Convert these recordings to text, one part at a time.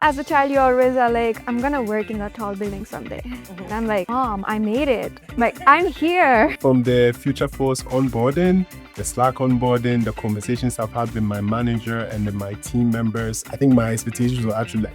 as a child, you always are like, I'm gonna work in that tall building someday. And I'm like, Mom, I made it. Like, I'm here. From the Futureforce onboarding, the Slack onboarding, the conversations I've had with my manager and then my team members, I think my expectations were actually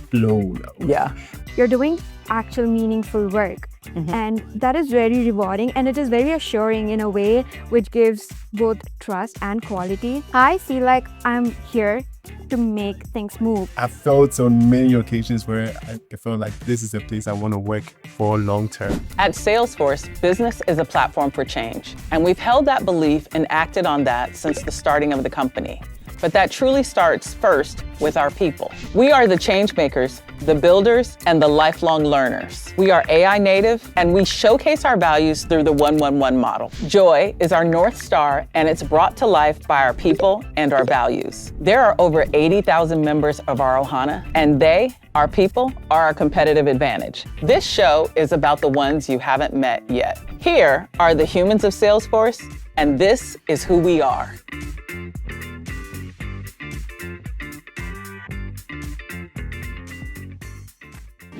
blown out. Yeah. You're doing actual meaningful work. And that is very rewarding, and it is very assuring in a way which gives both trust and quality. I feel like I'm here to make things move. I felt on many occasions where I felt like this is a place I want to work for long term. At Salesforce, business is a platform for change, and we've held that belief and acted on that since the starting of the company. But that truly starts first with our people. We are the changemakers, the builders, and the lifelong learners. We are AI native, and we showcase our values through the 1-1-1 model. Joy is our North Star, and it's brought to life by our people and our values. There are over 80,000 members of our Ohana, and they, our people, are our competitive advantage. This show is about the ones you haven't met yet. Here are the humans of Salesforce, and this is who we are.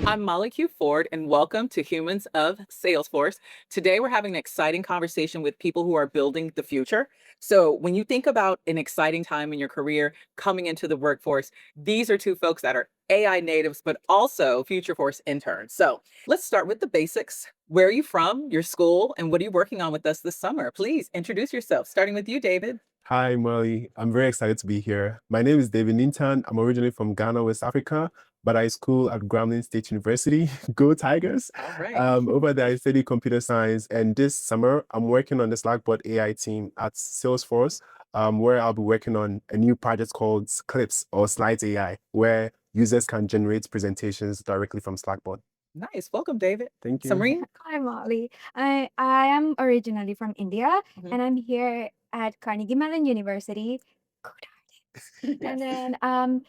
I'm Molly Q. Ford, and welcome to Humans of Salesforce. Today, we're having an exciting conversation with people who are building the future. So when you think about an exciting time in your career coming into the workforce, these are two folks that are AI natives, but also Futureforce interns. So let's start with the basics. Where are you from, your school, and what are you working on with us this summer? Please introduce yourself, starting with you, David. Hi, Molly. I'm very excited to be here. My name is David Intern. I'm originally from Ghana, West Africa, but I school at Grambling State University. Go Tigers. All right. Over there, I study computer science. And this summer, I'm working on the Slackbot AI team at Salesforce, where I'll be working on a new project called Clips or Slides AI, where users can generate presentations directly from Slackbot. Nice. Welcome, David. Thank you. Sumreen? Hi, Molly. I am originally from India, Mhm. and I'm here at Carnegie Mellon University. Go Tigers. And then,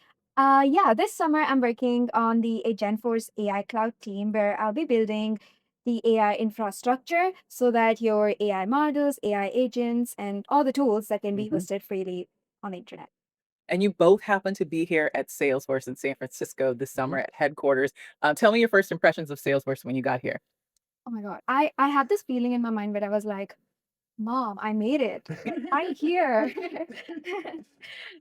this summer I'm working on the Agentforce AI Cloud team, where I'll be building the AI infrastructure so that your AI models, AI agents, and all the tools that can be hosted freely on the internet. And you both happen to be here at Salesforce in San Francisco this summer at headquarters. Tell me your first impressions of Salesforce when you got here. Oh my God. I had this feeling in my mind where I was like, Mom, I made it. I'm here.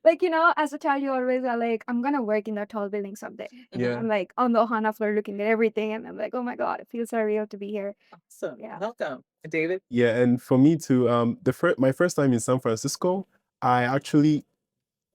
Like, as a child, you always are like, I'm going to work in that tall building someday. Yeah. I'm like on the Ohana floor looking at everything. And I'm like, oh my God, it feels so real to be here. So, Yeah. welcome. David? Yeah, and for me too, my first time in San Francisco, I actually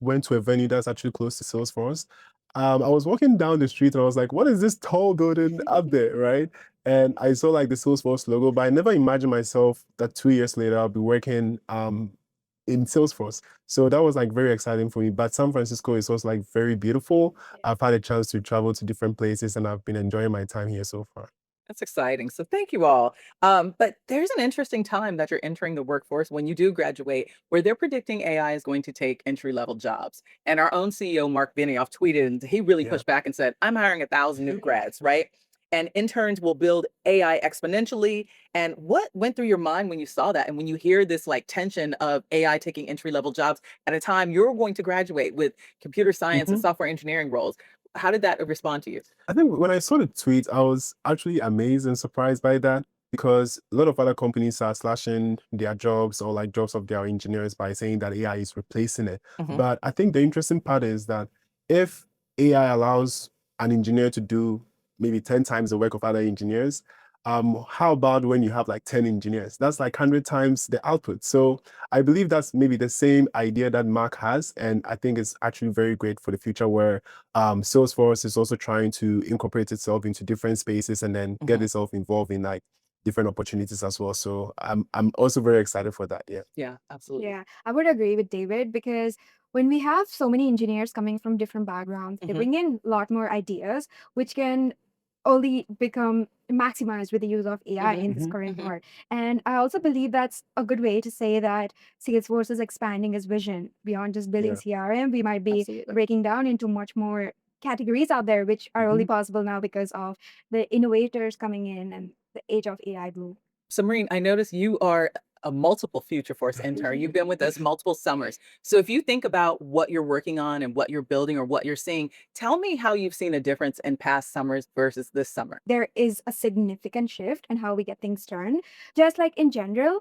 went to a venue that's actually close to Salesforce. I was walking down the street and I was like, what is this tall building up there, right? And I saw like the Salesforce logo, but I never imagined myself that 2 years later I'll be working in Salesforce. So that was like very exciting for me. But San Francisco is also like very beautiful. I've had a chance to travel to different places and I've been enjoying my time here so far. That's exciting. So thank you all. But there's an interesting time that you're entering the workforce when you do graduate, where they're predicting AI is going to take entry-level jobs. And our own CEO, Mark Benioff, tweeted, and he really pushed back and said, I'm hiring 1,000 new grads, right? And interns will build AI exponentially. And what went through your mind when you saw that? And when you hear this like tension of AI taking entry-level jobs at a time you're going to graduate with computer science and software engineering roles, how did that respond to you? I think when I saw the tweet, I was actually amazed and surprised by that because a lot of other companies are slashing their jobs or like jobs of their engineers by saying that AI is replacing it. But I think the interesting part is that if AI allows an engineer to do maybe 10 times the work of other engineers, how about when you have like 10 engineers? That's like 100 times the output. So I believe that's maybe the same idea that Mark has. And I think it's actually very great for the future where Salesforce is also trying to incorporate itself into different spaces and then get itself involved in like different opportunities as well. So I'm also very excited for that. Yeah. Yeah, absolutely. Yeah, I would agree with David because when we have so many engineers coming from different backgrounds, they bring in a lot more ideas, which can only become maximized with the use of AI in this current world. And I also believe that's a good way to say that Salesforce is expanding its vision beyond just building CRM. We might be Absolutely. breaking down into much more categories out there, which are only possible now because of the innovators coming in and the age of AI boom. Sumreen, I noticed you are a multiple Futureforce intern. You've been with us multiple summers. So if you think about what you're working on and what you're building or what you're seeing, tell me how you've seen a difference in past summers versus this summer. There is a significant shift in how we get things done. Just like in general,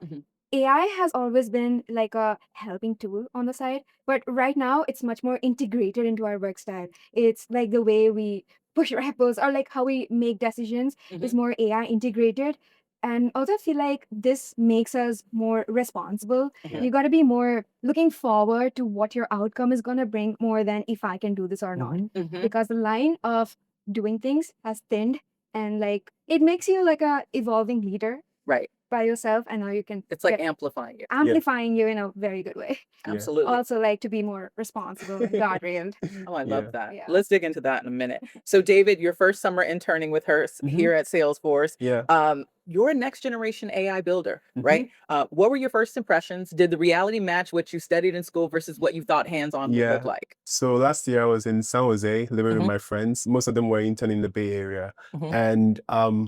AI has always been like a helping tool on the side, but right now it's much more integrated into our work style. It's like the way we push repos or like how we make decisions is more AI integrated. And also, I feel like this makes us more responsible. You got to be more looking forward to what your outcome is going to bring more than if I can do this or not. Because the line of doing things has thinned, and like it makes you like a evolving leader Right. by yourself, and now you can It's like get amplifying you. amplifying you in a very good way. Absolutely. Also, like to be more responsible and God-reared. Oh, I love that. Yeah. Let's dig into that in a minute. So, David, your first summer interning with her here at Salesforce. Yeah. You're a next generation AI builder, right? What were your first impressions? Did the reality match what you studied in school versus what you thought hands-on would look like? So last year I was in San Jose living with my friends. Most of them were interning in the Bay Area. And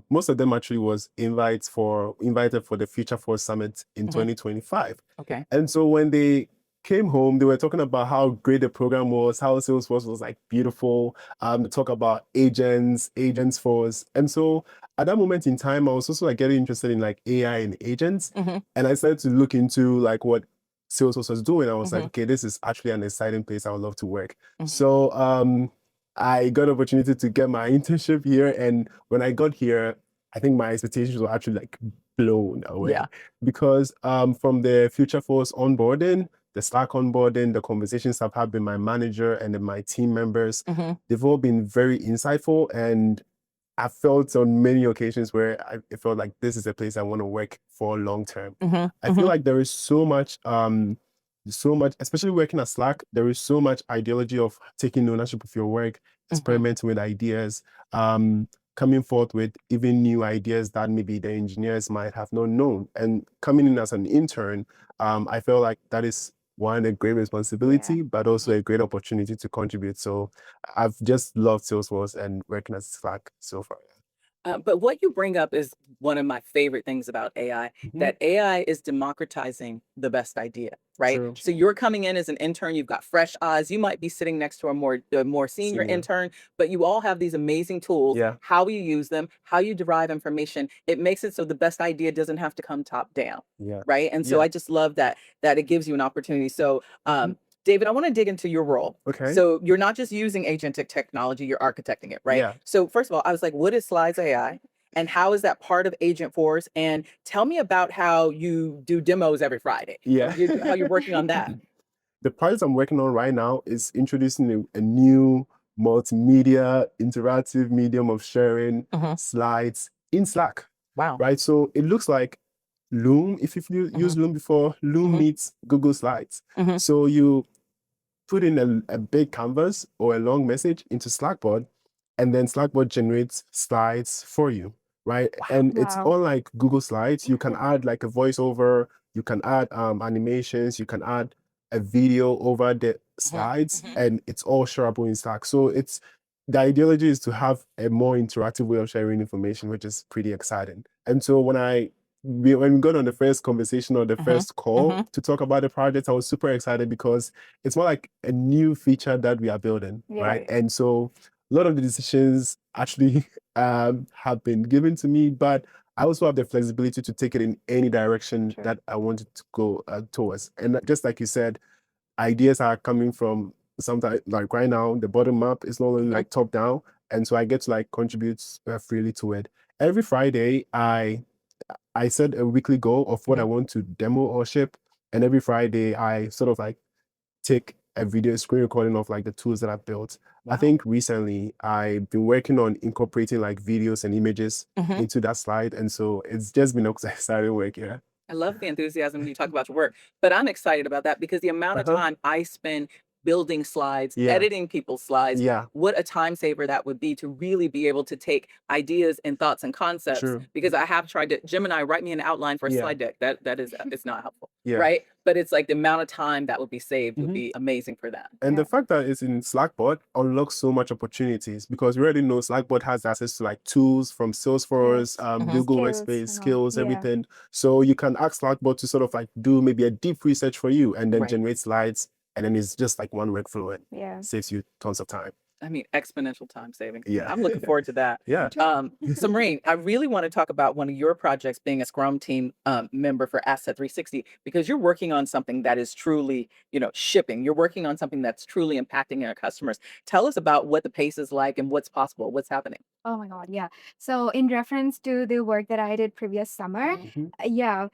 most of them actually was invited for the Futureforce Summit in 2025. Okay. And so when they came home, they were talking about how great the program was, how Salesforce was like beautiful. They talk about agents force. And so at that moment in time, I was also like getting interested in like AI and agents. And I started to look into like what Salesforce was doing. I was like, okay, this is actually an exciting place. I would love to work. So I got an opportunity to get my internship here. And when I got here, I think my expectations were actually like blown away. Because from the Futureforce onboarding, the Slack onboarding, the conversations I've had with my manager and then my team members, they've all been very insightful. And I felt on many occasions where I felt like this is a place I want to work for long term. I feel like there is so much, especially working at Slack, there is so much ideology of taking ownership of your work, experimenting with ideas, coming forth with even new ideas that maybe the engineers might have not known. And coming in as an intern, I felt like that is one, a great responsibility, but also a great opportunity to contribute. So I've just loved Salesforce and working at Slack so far. But what you bring up is one of my favorite things about AI, that AI is democratizing the best idea, right? True. So you're coming in as an intern, you've got fresh eyes, you might be sitting next to a more senior intern, but you all have these amazing tools, how you use them, how you derive information. It makes it so the best idea doesn't have to come top down, right? And so I just love that it gives you an opportunity. So David, I want to dig into your role. Okay. So you're not just using agentic technology, you're architecting it, right? Yeah. So first of all, I was like, what is Slides AI? And how is that part of Agentforce? And tell me about how you do demos every Friday. How you're working on that. The project I'm working on right now is introducing a new multimedia interactive medium of sharing slides in Slack. Wow. Right. So it looks like Loom. If you've used Loom before, Loom meets Google Slides. So you put in a big canvas or a long message into Slackbot, and then Slackbot generates slides for you, right? And it's unlike Google Slides. You can add like a voiceover, you can add animations, you can add a video over the slides, and it's all shareable in Slack. So the ideology is to have a more interactive way of sharing information, which is pretty exciting. And so when we got on the first conversation or the first call to talk about the project, I was super excited because it's more like a new feature that we are building, right? And so a lot of the decisions actually have been given to me, but I also have the flexibility to take it in any direction that I wanted to go towards. And just like you said, ideas are coming from sometimes, like right now, the bottom up is not only like top down. And so I get to like contribute freely to it. Every Friday, I set a weekly goal of what I want to demo or ship. And every Friday, I sort of like take a video screen recording of like the tools that I've built. I think recently I've been working on incorporating like videos and images into that slide. And so it's just been exciting work, I love the enthusiasm when you talk about your work, but I'm excited about that because the amount of time I spend building slides, Yeah. editing people's slides, Yeah. what a time saver that would be to really be able to take ideas and thoughts and concepts. True. Because I have tried to, Gemini, write me an outline for a Yeah. slide deck. That is, it's not helpful, Yeah. right? But it's like the amount of time that would be saved would Mhm. be amazing for that. And Yeah. the fact that it's in Slackbot unlocks so much opportunities because we already know Slackbot has access to like tools from Salesforce, Mhm. Google Skills Workspace, and all. skills, Yeah. everything. So you can ask Slackbot to sort of like do maybe a deep research for you and then Right. generate slides. And then it's just like one workflow and Yeah. saves you tons of time. I mean, exponential time saving. Yeah. I'm looking forward to that. Yeah. Sumreen, I really want to talk about one of your projects being a Scrum team member for Asset 360 because you're working on something that is truly, shipping. You're working on something that's truly impacting our customers. Tell us about what the pace is like and what's possible, what's happening. Oh my God, yeah. So in reference to the work that I did previous summer, Mhm. yeah,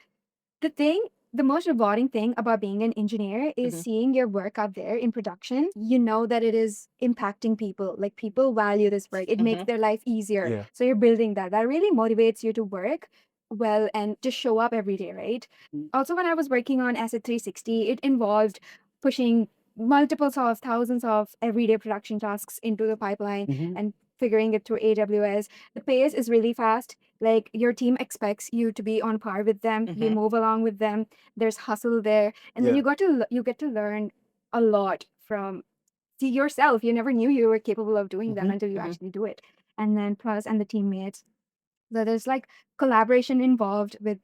the most rewarding thing about being an engineer is Mhm. seeing your work out there in production. You know that it is impacting people. Like people value this work. It makes their life easier. Yeah. So you're building that. That really motivates you to work well and just show up every day, right? Mm. Also, when I was working on Asset 360, it involved pushing multiples of thousands of everyday production tasks into the pipeline Mhm. and figuring it through AWS. The pace is really fast. Like your team expects you to be on par with them. You Mhm. move along with them. There's hustle there, and then Yeah. you get to learn a lot from see yourself. You never knew you were capable of doing them Mhm. until you Mhm. actually do it. And then plus and the teammates. So there's like collaboration involved with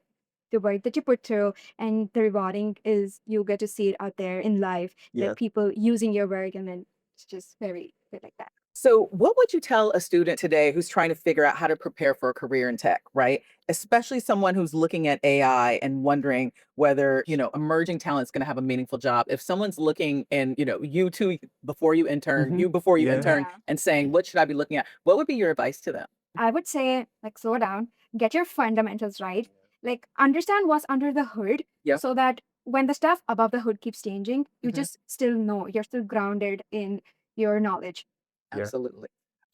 the work that you put through, and the rewarding is you get to see it out there in live, Yeah. like people using your work, and then it's just very good like that. So, what would you tell a student today who's trying to figure out how to prepare for a career in tech, right? Especially someone who's looking at AI and wondering whether, emerging talent is going to have a meaningful job. If someone's looking and, you two before you intern, Mhm. you before you Yeah. intern, Yeah. and saying, what should I be looking at? What would be your advice to them? I would say, like, slow down, get your fundamentals right, like, understand what's under the hood Yeah. so that when the stuff above the hood keeps changing, you Mhm. just still know, you're still grounded in your knowledge. Yeah. Absolutely.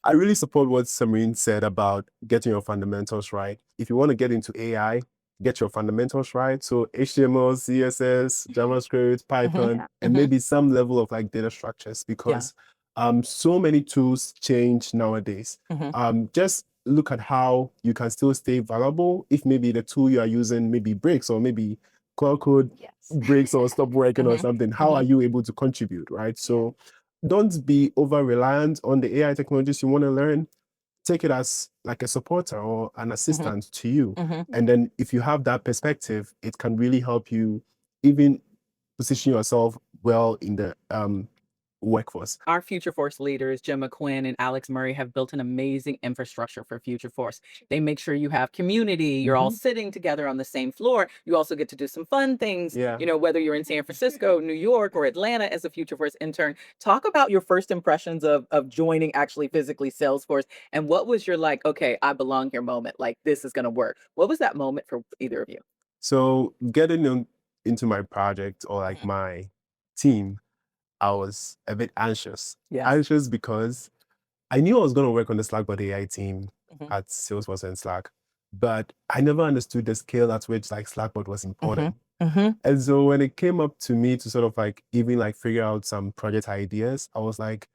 I really support what Sumreen said about getting your fundamentals right. If you want to get into AI, get your fundamentals right. So HTML, CSS, JavaScript, Python, Yeah. and Mhm. maybe some level of like data structures because so many tools change nowadays. Mhm. Just look at how you can still stay valuable if maybe the tool you are using maybe breaks or maybe cloud code Yes. breaks or stop working or Mhm. something. How are you able to contribute, right? So don't be over reliant on the AI technologies you want to learn. Take it as like a supporter or an assistant to you. Mhm. And then if you have that perspective, it can really help you even position yourself well in the workforce. Our Futureforce leaders, Jim McQuinn and Alex Murray, have built an amazing infrastructure for Futureforce. They make sure you have community, you're all sitting together on the same floor. You also get to do some fun things, Yeah. whether you're in San Francisco, New York, or Atlanta as a Futureforce intern. Talk about your first impressions of joining actually physically Salesforce. And what was your like, okay, I belong here moment? Like, this is going to work. What was that moment for either of you? So getting into my project or like my team, I was a bit anxious. Yes. Anxious because I knew I was going to work on the Slackbot AI team Mhm. at Salesforce and Slack, but I never understood the scale at which like Slackbot was important. Mhm. And so when it came up to me to sort of like even like figure out some project ideas, I was like,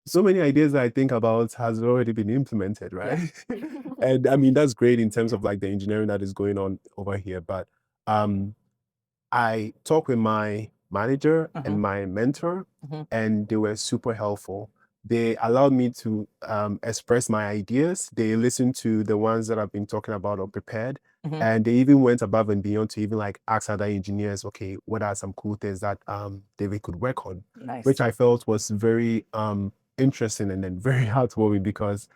so many ideas that I think about has already been implemented, right? And I mean, that's great in terms of like the engineering that is going on over here. But I talked with my manager and my mentor, and they were super helpful. They allowed me to express my ideas. They listened to the ones that I've been talking about or prepared. And they even went above and beyond to even like ask other engineers, okay, what are some cool things that they could work on? Nice. Which I felt was very interesting and then very heartwarming because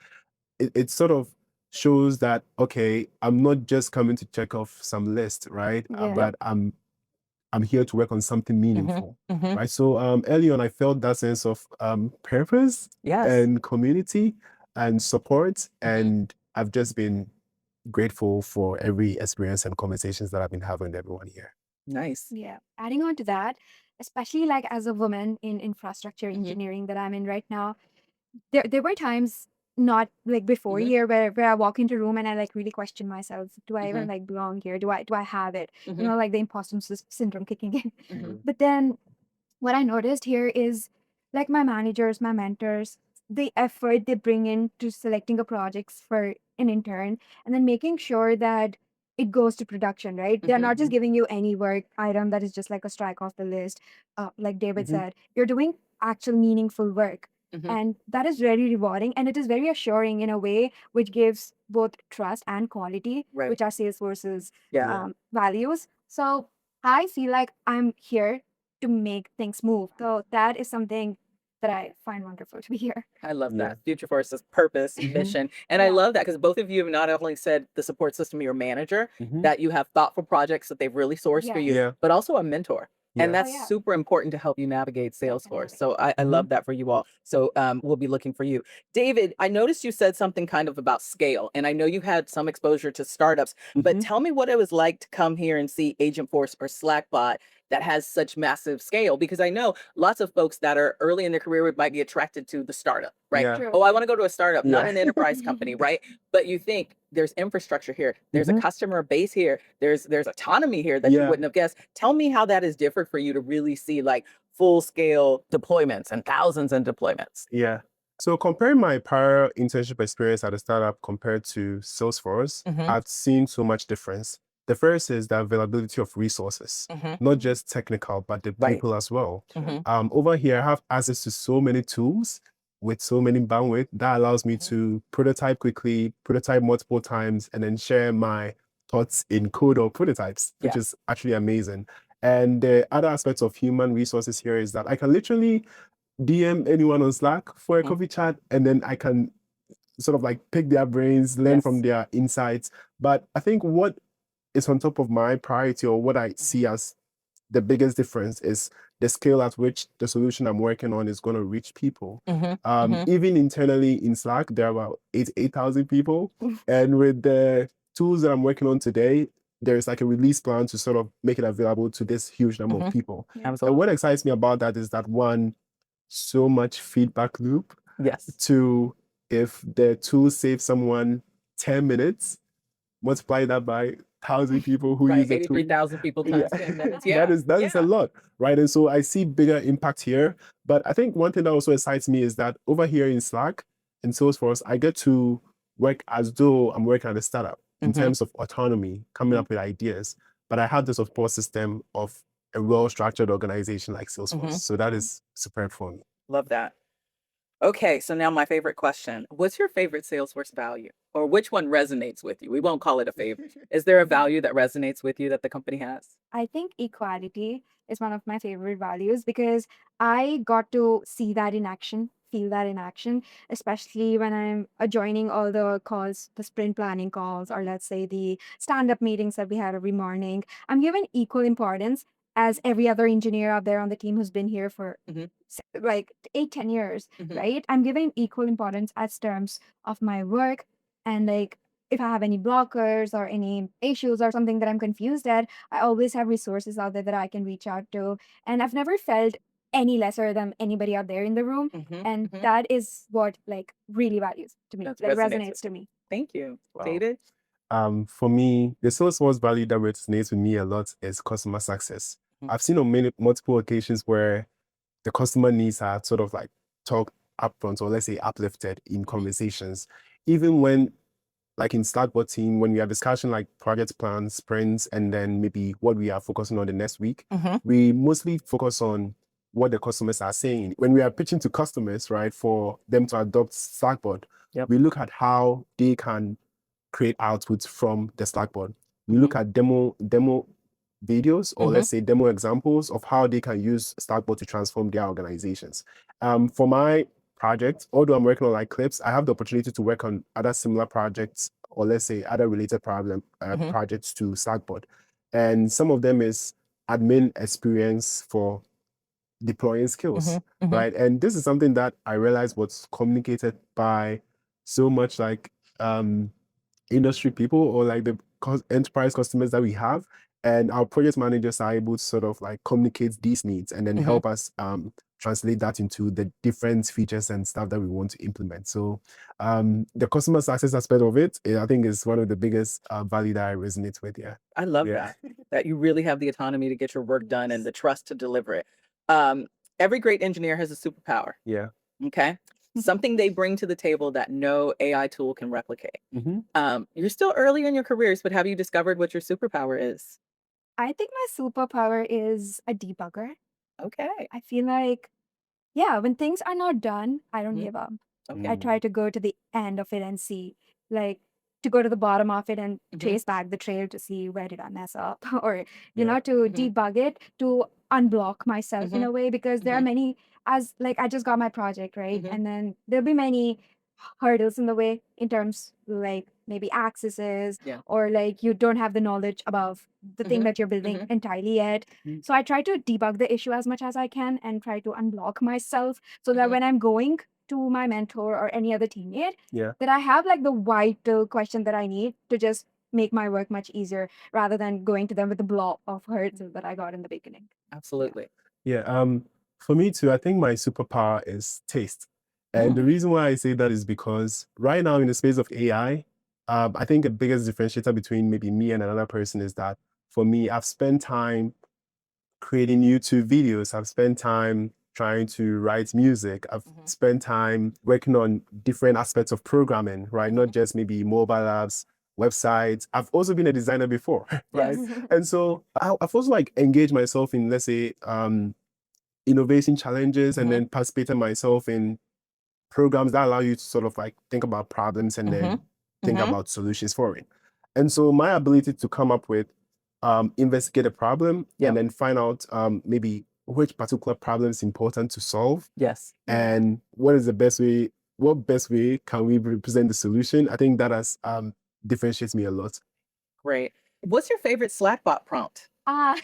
it sort of shows that, okay, I'm not just coming to check off some list, right? Yeah. But I'm here to work on something meaningful, right? So early on, I felt that sense of purpose Yes. and community and support, and I've just been grateful for every experience and conversations that I've been having with everyone here. Nice. Yeah. Adding on to that, especially like as a woman in infrastructure engineering that I'm in right now, there were times not like before here where I walk into a room and I like really question myself, do I even like belong here? Do I have it? You know, like the imposter syndrome kicking in. But then what I noticed here is like my managers, my mentors, the effort they bring into selecting a projects for an intern and then making sure that it goes to production, right? They're not just giving you any work item that is just like a strike off the list. Like David said, you're doing actual meaningful work. And that is very rewarding and it is very assuring in a way which gives both trust and quality, Right. which are Salesforce's Yeah. values. So I feel like I'm here to make things move. So that is something that I find wonderful to be here. I love Yeah. that. Futureforce's purpose, mission. And I Yeah. love that because both of you have not only said the support system of your manager, that you have thoughtful projects that they've really sourced for you, Yeah. but also a mentor. And Yeah. that's yeah. super important to help you navigate Salesforce. Definitely. So I love that for you all. So we'll be looking for you. David, I noticed you said something kind of about scale, and I know you had some exposure to startups, but tell me what it was like to come here and see Agentforce or Slackbot that has such massive scale, because I know lots of folks that are early in their career might be attracted to the startup, right? Yeah. True. Oh, I want to go to a startup, not Yeah. an enterprise company, right? But you think there's infrastructure here, there's a customer base here, there's autonomy here that you Yeah. wouldn't have guessed. Tell me how that is different for you to really see like full scale deployments and thousands and deployments. Yeah. So comparing my prior internship experience at a startup compared to Salesforce, I've seen so much difference. The first is the availability of resources, not just technical, but the Right. people as well. Over here, I have access to so many tools with so many bandwidth that allows me to prototype quickly, prototype multiple times, and then share my thoughts in code or prototypes, which Yeah. is actually amazing. And the other aspects of human resources here is that I can literally DM anyone on Slack for a coffee chat, and then I can sort of like pick their brains, learn from Yes. their insights. But I think what is on top of my priority, or what I see as the biggest difference, is the scale at which the solution I'm working on is going to reach people. Even internally in Slack, there are about 8,000 people. And with the tools that I'm working on today, there's like a release plan to sort of make it available to this huge number of people. And Absolutely. what excites me about that is that, one, so much feedback loop. Yes. Two, if the tool saves someone 10 minutes, multiply that by 1,000 people who Right. use the tool. 83,000 people times 10 minutes. That is a lot, right? And so I see bigger impact here. But I think one thing that also excites me is that over here in Slack and Salesforce, I get to work as though I'm working at a startup in terms of autonomy, coming up with ideas. But I have the support system of a well-structured organization like Salesforce. So that is superb for me. Love that. Okay, so now my favorite question. What's your favorite Salesforce value? Or which one resonates with you? We won't call it a favorite. Is there a value that resonates with you that the company has? I think equality is one of my favorite values because I got to see that in action, feel that in action, especially when I'm joining all the calls, the sprint planning calls, or let's say the stand up meetings that we have every morning. I'm given equal importance as every other engineer out there on the team who's been here for like 8, 10 years, right? I'm given equal importance as terms of my work and like if I have any blockers or any issues or something that I'm confused at, I always have resources out there that I can reach out to. And I've never felt any lesser than anybody out there in the room. And that is what like really values to me, That like resonates resonates with to me. Thank you. Wow. David? For me, the Salesforce value that resonates with me a lot is customer success. I've seen on multiple occasions where the customer needs are sort of like talked upfront, or let's say uplifted in conversations, even when, like in Slackbot team, when we are discussing like project plans, sprints, and then maybe what we are focusing on the next week, we mostly focus on what the customers are saying. When we are pitching to customers, right, for them to adopt Slackbot, we look at how they can create outputs from the Slackbot. We look at demo videos, or let's say demo examples of how they can use Slackbot to transform their organizations. For my project, although I'm working on like clips, I have the opportunity to work on other similar projects, or let's say other related projects to Slackbot. And some of them is admin experience for deploying skills, right? And this is something that I realized was communicated by so much like industry people, or like the enterprise customers that we have. And our project managers are able to sort of like communicate these needs and then help us translate that into the different features and stuff that we want to implement. So the customer success aspect of it, I think, is one of the biggest value that I resonate with. Yeah. I love that you really have the autonomy to get your work done and the trust to deliver it. Every great engineer has a superpower. Yeah. Okay. Something they bring to the table that no AI tool can replicate. You're still early in your careers, but have you discovered what your superpower is? I think my superpower is a debugger. Okay. I feel like, yeah, when things are not done, I don't Mhm. give up. Okay. I try to go to the end of it and see, like, to go to the bottom of it and trace back the trail to see where did I mess up, or Yeah. to debug it, to unblock myself in a way, because there are many, as like I just got my project, right? And then there'll be many hurdles in the way in terms like maybe accesses, Yeah. or like you don't have the knowledge about the thing that you're building entirely yet. So I try to debug the issue as much as I can and try to unblock myself so that when I'm going to my mentor or any other teammate, Yeah. that I have like the vital question that I need to just make my work much easier, rather than going to them with the blob of hurdles that I got in the beginning. Absolutely. Yeah. For me too, I think my superpower is taste. And the reason why I say that is because right now in the space of AI, I think the biggest differentiator between maybe me and another person is that for me, I've spent time creating YouTube videos. I've spent time trying to write music. I've spent time working on different aspects of programming, right? Not just maybe mobile apps, websites. I've also been a designer before, right? And so I've also like engaged myself in, let's say, innovation challenges, and then participated myself in programs that allow you to sort of like think about problems and then think about solutions for it. And so my ability to come up with, investigate a problem and then find out maybe which particular problem is important to solve. Yes. And what best way can we represent the solution? I think that has differentiates me a lot. Great. What's your favorite Slackbot prompt? Well,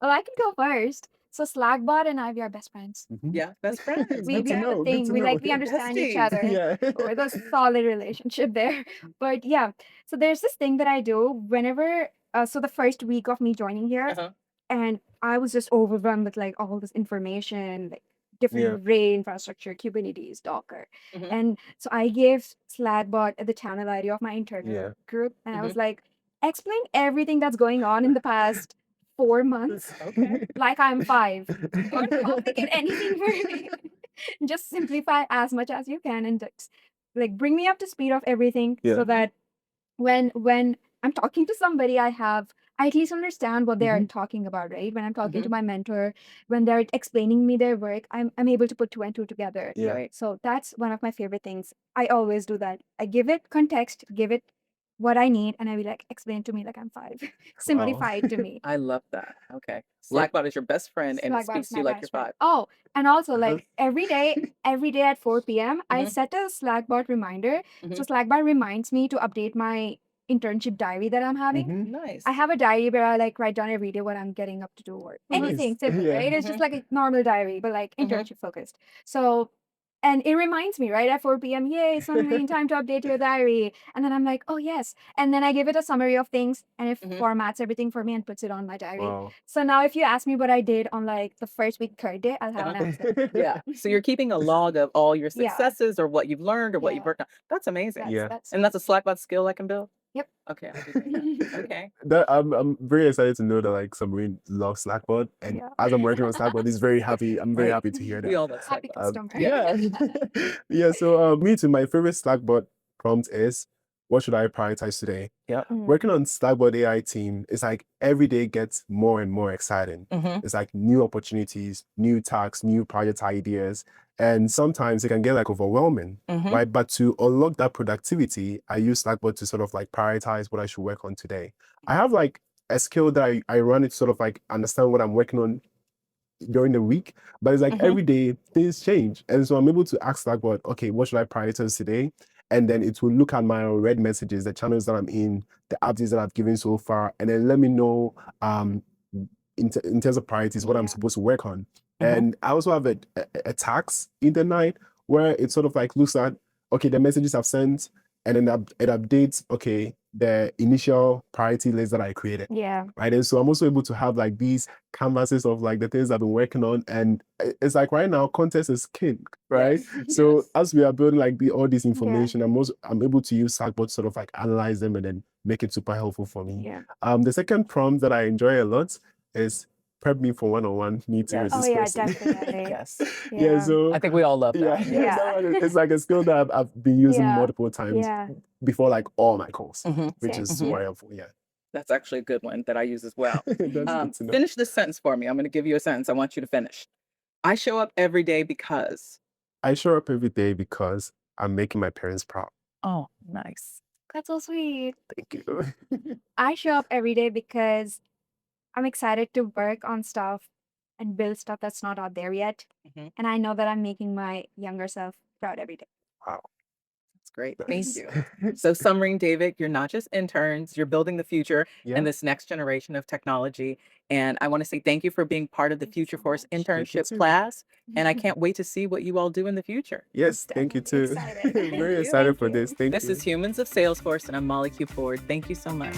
I can go first. So Slackbot and I, we are best friends. Yeah, best friends. We have a thing. We understand each other. Yeah. There's a solid relationship there. But yeah, so there's this thing that I do whenever. So the first week of me joining here, and I was just overwhelmed with like all this information, like different array infrastructure, Kubernetes, Docker, and so I gave Slackbot the channel ID of my internal group, and I was like, explain everything that's going on in the past 4 months. Like I'm 5. Don't complicate anything for me. Just simplify as much as you can and just like bring me up to speed of everything so that when I'm talking to somebody, I at least understand what they are talking about, right? When I'm talking to my mentor, when they're explaining me their work, I'm able to put 2 and 2 together. Yeah. Right? So that's one of my favorite things. I always do that. I give it context, give it what I need, and I will like explain to me like I'm 5. Simplify it to me. I love that. Okay. Slackbot is your best friend and it Slackbot speaks is to you my like you're best friend. 5. Oh, and also like every day at 4 p.m., I set a Slackbot reminder. So Slackbot reminds me to update my internship diary that I'm having. Nice. I have a diary where I like write down every day what I'm getting up to do, or anything simple, Yeah. right? It's just like a normal diary, but like internship focused. So, and it reminds me, right, at 4 p.m., yay, Sumreen, time to update your diary. And then I'm like, oh, yes. And then I give it a summary of things, and it formats everything for me and puts it on my diary. Wow. So now if you ask me what I did on like the first week, third day, I'll have an answer. Yeah. So you're keeping a log of all your Yeah. successes or what you've learned or what you've worked on. That's amazing. And that's a Slackbot skill I can build? Yep. Okay. I'll do that. Okay. I'm very excited to know that like Sumreen loves Slackbot, and as I'm working on Slackbot, he's very happy. I'm very happy to hear that. We all love Happy Slackbot. customer. Yeah. So me too. My favorite Slackbot prompt is, what should I prioritize today? Yeah. Working on Slackbot AI team is like every day gets more and more exciting. It's like new opportunities, new tasks, new project ideas. And sometimes it can get like overwhelming, right? But to unlock that productivity, I use Slackbot to sort of like prioritize what I should work on today. I have like a skill that I run it to sort of like understand what I'm working on during the week, but it's like every day things change. And so I'm able to ask Slackbot, okay, what should I prioritize today? And then it will look at my read messages, the channels that I'm in, the updates that I've given so far, and then let me know in terms of priorities what I'm supposed to work on. And I also have a task in the night where it sort of like looks at, okay, the messages I've sent, and then it updates, okay, the initial priority list that I created. Yeah. Right. And so I'm also able to have like these canvases of like the things I've been working on. And it's like right now, context is king, right? So as we are building like all this information, I'm able to use Slackbot to sort of like analyze them and then make it super helpful for me. Yeah. The second prompt that I enjoy a lot is prepped me for one-on-one meeting with Yes. Oh this yeah, person. definitely. Yes. Yeah, so I think we all love yeah, that. Yeah. that one it's like a skill that I've been using Yeah. multiple times Yeah. before like all my calls, which Same. is super helpful. Yeah. That's actually a good one that I use as well. That's good to know. Finish this sentence for me. I'm going to give you a sentence. I want you to finish. I show up every day because. I show up every day because I'm making my parents proud. Oh, nice. That's so sweet. Thank you. I show up every day because I'm excited to work on stuff and build stuff that's not out there yet. And I know that I'm making my younger self proud every day. Wow. That's great. Nice. Thank you. So, Sumreen, David, you're not just interns, you're building the future Yeah. and this next generation of technology. And I want to say thank you for being part of the Thank you so Futureforce much. internship too. class. And I can't wait to see what you all do in the future. Yes, thank you too. Definitely excited. Very Thank excited you. for this. Thank This you. is Humans of Salesforce, and I'm Molly Q. Ford. Thank you so much.